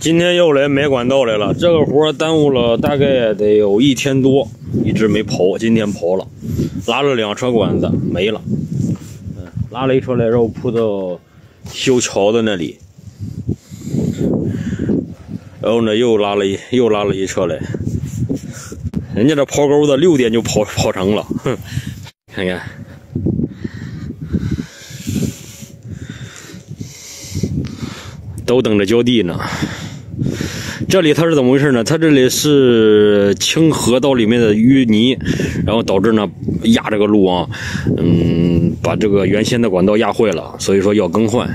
今天又来买管道来了，这个活耽误了大概得有1天多，一直没刨。今天刨了，拉了2车管子没了。拉了1车来，然后铺到修桥的那里，然后呢又拉了一车来。人家这刨沟子6点就刨成了，哼，看看。 都等着浇地呢。这里它是怎么回事呢？它这里是清河道里面的淤泥，然后导致呢压这个路啊，把这个原先的管道压坏了，所以说要更换，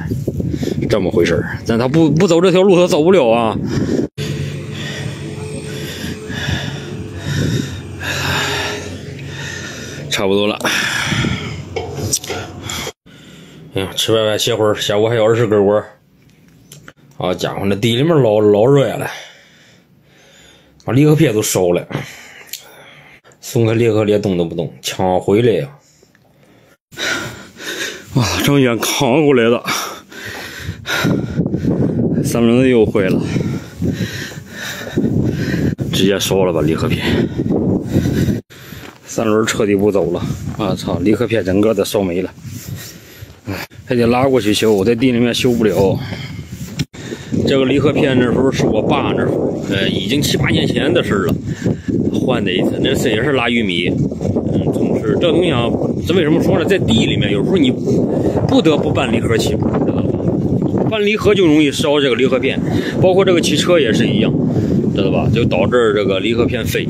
这么回事。但它不走这条路，它走不了啊。差不多了。哎呀，吃饭歇会儿，下午还有20根窝。 好家伙，那地里面老热了，把离合片都烧了。松开离合连动都不动，抢回来呀！哇，正远扛过来的，3轮子又坏了，直接烧了吧离合片。3轮彻底不走了，我操，离合片整个都烧没了。还得拉过去修，在地里面修不了。 这个离合片那时候是我爸那时候，已经7、8年前的事了，换的一次，那次也是拉玉米，总是这东西啊，这为什么说呢？在地里面，有时候你不得不搬离合器，知道吧？搬离合就容易烧这个离合片，包括这个汽车也是一样，知道吧？就导致这个离合片废，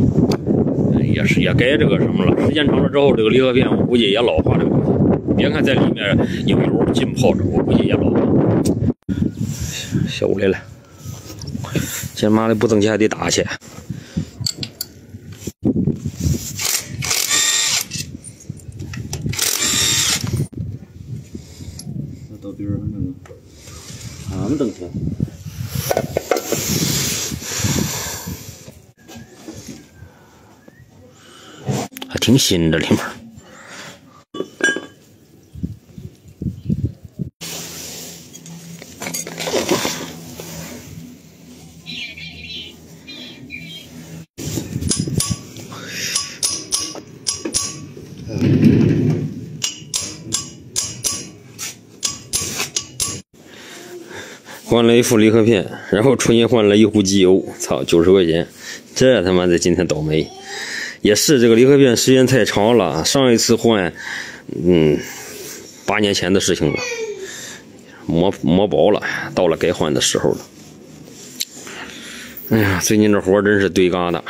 也该这个什么了。时间长了之后，这个离合片我估计也老化这个东西。别看在里面有油浸泡着，我估计也老化。 修来了，这妈的不挣钱还得打去。那到边上那个，俺们挣钱。还挺新的里面。 换了一副离合片，然后重新换了1壶机油，操，90块钱，这他妈的今天倒霉。也是这个离合片时间太长了，上一次换，8年前的事情了，磨薄了，到了该换的时候了。哎呀，最近这活真是堆疙瘩。